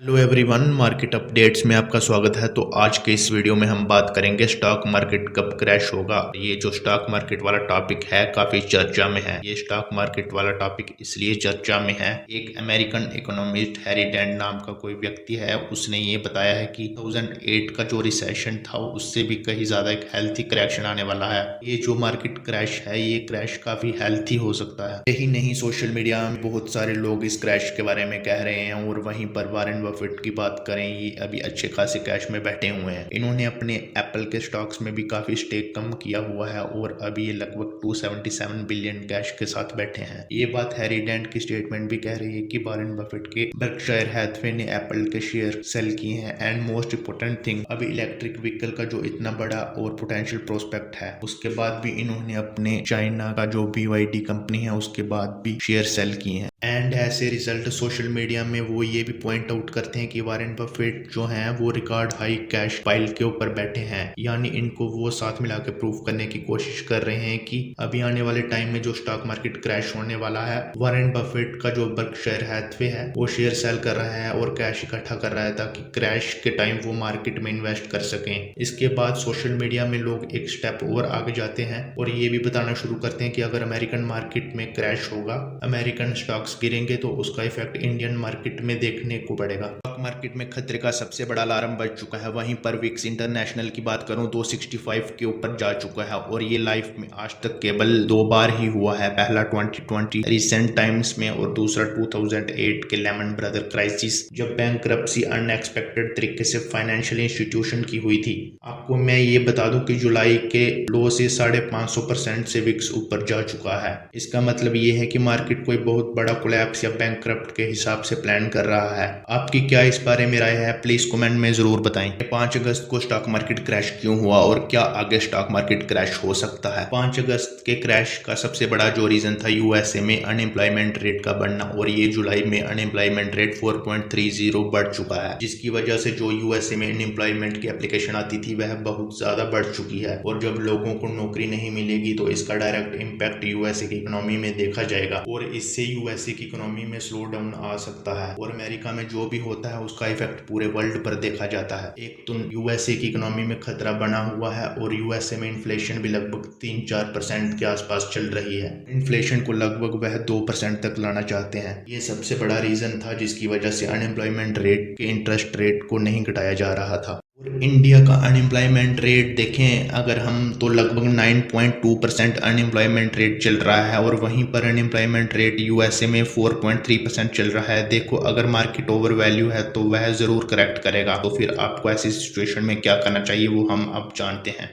Hello everyone, market updates में आपका स्वागत है। तो आज के इस वीडियो में हम बात करेंगे स्टॉक मार्केट कब क्रैश होगा। ये जो स्टॉक मार्केट वाला टॉपिक है काफी चर्चा में है। ये स्टॉक मार्केट वाला टॉपिक इसलिए चर्चा में है, एक अमेरिकन इकोनॉमिस्ट हैरी डेंट नाम का कोई व्यक्ति है, उसने ये बताया है कि 2008 का जो रिसेशन था उससे भी कहीं ज्यादा एक हेल्थी करेक्शन आने वाला है। ये जो मार्केट क्रैश है, ये क्रैश काफी हेल्थी हो सकता है। यही नहीं, सोशल मीडिया में बहुत सारे लोग इस क्रैश के बारे में कह रहे हैं। और वहीं पर वॉरेन बफेट की बात करें, ये अभी अच्छे खासे कैश में बैठे हुए हैं। इन्होंने अपने एप्पल के स्टॉक्स में भी काफी स्टेक कम किया हुआ है और अभी ये लगभग 277 बिलियन कैश के साथ बैठे हैं। ये बात हैरी डेंट की स्टेटमेंट भी कह रही है कि वॉरेन बफेट के बर्कशायर हैथवे ने एप्पल के शेयर सेल किए हैं। एंड मोस्ट इंपोर्टेंट थिंग, अभी इलेक्ट्रिक व्हीकल का जो इतना बड़ा और पोटेंशियल प्रोस्पेक्ट है, उसके बाद भी इन्होंने अपने चाइना का जो BYD कंपनी है उसके बाद भी शेयर सेल किए हैं। एंड ऐसे रिजल्ट सोशल मीडिया में वो ये भी पॉइंट आउट करते हैं कि वॉरेन बफेट जो हैं वो रिकॉर्ड हाई कैश पाइल के ऊपर बैठे हैं। यानी इनको वो साथ मिला के प्रूव करने की कोशिश कर रहे हैं कि अभी आने वाले टाइम में जो स्टॉक मार्केट क्रैश होने वाला है, वॉरेन बफेट का जो बर्कशायर हैथवे है वो शेयर सेल कर रहा है और कैश इकट्ठा कर रहा है ताकि क्रैश के टाइम वो मार्केट में इन्वेस्ट कर सकें। इसके बाद सोशल मीडिया में लोग एक स्टेप और आगे जाते हैं और ये भी बताना शुरू करते हैं कि अगर अमेरिकन मार्केट में क्रैश होगा, अमेरिकन स्टॉक्स गिरेंगे, तो उसका इफेक्ट इंडियन मार्केट में देखने को पड़ेगा। स्टॉक मार्केट में खतरे का सबसे बड़ा अलार्म बज चुका है। वहीं पर विक्स इंटरनेशनल की बात करूं, 265 के ऊपर जा चुका है और ये लाइफ में आज तक केवल 2 बार ही हुआ है। पहला 2020 रिसेंट टाइम्स में और दूसरा 2008 के लेमन ब्रदर क्राइसिस, जब बैंकरप्सी अनएक्सपेक्टेड तरीके से फाइनेंशियल इंस्टीट्यूशन की हुई थी। आपको मैं ये बता दूं कि जुलाई के लो से 550% से विक्स ऊपर जा चुका है। इसका मतलब ये है कि मार्केट कोई बहुत बड़ा कोलैप्स या बैंकरप्ट के हिसाब से प्लान कर रहा है। आपकी क्या इस बारे में राय है, प्लीज कमेंट में जरूर बताएं। 5 अगस्त को स्टॉक मार्केट क्रैश क्यों हुआ और क्या आगे स्टॉक मार्केट क्रैश हो सकता है। 5 अगस्त के क्रैश का सबसे बड़ा जो रीजन था यूएसए में अनएम्प्लॉयमेंट रेट का बढ़ना, और ये जुलाई में अनएम्प्लॉयमेंट रेट 4.30 बढ़ चुका है, जिसकी वजह से जो यूएसए में अनएम्प्लॉयमेंट की एप्लीकेशन आती थी वह बहुत ज्यादा बढ़ चुकी है। और जब लोगों को नौकरी नहीं मिलेगी तो इसका डायरेक्ट इम्पैक्ट यूएसए की इकोनॉमी में देखा जाएगा और इससे यूएसए की इकोनॉमी में स्लो डाउन आ सकता है। और अमेरिका में जो भी होता है उसका इफेक्ट पूरे वर्ल्ड पर देखा जाता है। एक तो यूएसए की इकोनॉमी में खतरा बना हुआ है और यूएसए में इन्फ्लेशन भी लगभग 3-4% के आसपास चल रही है। इन्फ्लेशन को लगभग वह 2% तक लाना चाहते हैं। ये सबसे बड़ा रीजन था जिसकी वजह से अनएम्प्लॉयमेंट रेट के इंटरेस्ट रेट को नहीं घटाया जा रहा था। और इंडिया का अनएम्प्लॉयमेंट रेट देखें अगर हम, तो लगभग 9.2% अनएम्प्लॉयमेंट रेट चल रहा है और वहीं पर अनएम्प्लॉयमेंट रेट यूएसए में 4.3% चल रहा है। देखो, अगर मार्केट ओवर वैल्यू है तो वह जरूर करेक्ट करेगा। तो फिर आपको ऐसी सिचुएशन में क्या करना चाहिए वो हम अब जानते हैं।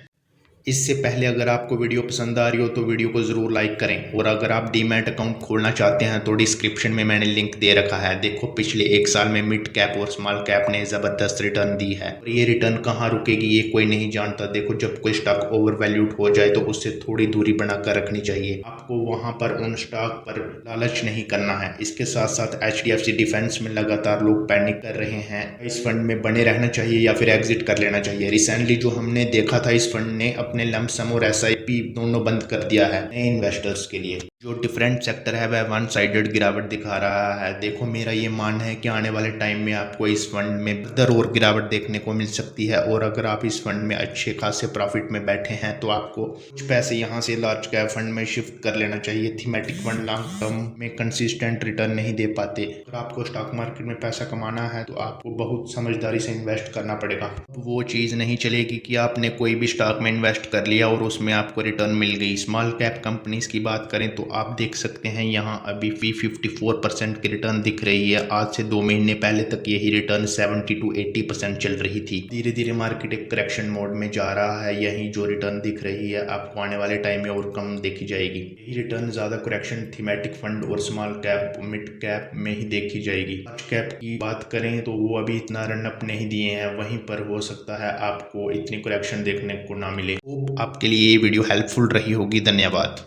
इससे पहले अगर आपको वीडियो पसंद आ रही हो तो वीडियो को ज़रूर लाइक करें। और अगर आप डीमैट अकाउंट खोलना चाहते हैं तो डिस्क्रिप्शन में मैंने लिंक दे रखा है। देखो, पिछले 1 साल में मिड कैप और स्मॉल कैप ने ज़बरदस्त रिटर्न दी है और ये रिटर्न कहाँ रुकेगी ये कोई नहीं जानता। देखो, जब कोई स्टॉक ओवर वैल्यूड हो जाए तो उससे थोड़ी दूरी बनाकर रखनी चाहिए। आपको वहाँ पर उन स्टॉक पर लालच नहीं करना है। इसके साथ साथ HDFC डिफेंस में लगातार लोग पैनिक कर रहे हैं। इस फंड में बने रहना चाहिए या फिर एग्जिट कर लेना चाहिए। रिसेंटली जो हमने देखा था, इस फंड ने अपने लमसम और SIP दोनों बंद कर दिया है नए इन्वेस्टर्स के लिए। जो डिफरेंट सेक्टर है वह वन साइडेड गिरावट दिखा रहा है। देखो, मेरा ये मानना है कि आने वाले टाइम में आपको इस फंड में बेहतर और गिरावट देखने को मिल सकती है। और अगर आप इस फंड में अच्छे खासे प्रॉफिट में बैठे हैं तो आपको कुछ पैसे यहाँ से लार्ज कैप फंड में शिफ्ट कर लेना चाहिए। थीमेटिक फंड लॉन्ग टर्म में कंसिस्टेंट रिटर्न नहीं दे पाते। अगर आपको स्टॉक मार्केट में पैसा कमाना है तो आपको बहुत समझदारी से इन्वेस्ट करना पड़ेगा। वो चीज़ नहीं चलेगी कि आपने कोई भी स्टॉक में इन्वेस्ट कर लिया और उसमें आपको रिटर्न मिल गई। स्मॉल कैप कंपनीज की बात करें तो आप देख सकते हैं यहाँ अभी भी 54% की रिटर्न दिख रही है। आज से 2 महीने पहले तक यही रिटर्न 70-80% चल रही थी। धीरे धीरे मार्केट एक करेक्शन मोड में जा रहा है। यही जो रिटर्न दिख रही है आपको आने वाले टाइम में और कम देखी जाएगी। यही रिटर्न ज्यादा करेक्शन थीमेटिक फंड और स्मॉल कैप मिड कैप में ही देखी जाएगी। लार्ज कैप की बात करें तो वो अभी इतना रन अप नहीं दिए हैं, वहीं पर हो सकता है आपको इतनी करेक्शन देखने को ना मिले। होप आपके लिए ये वीडियो हेल्पफुल रही होगी। धन्यवाद।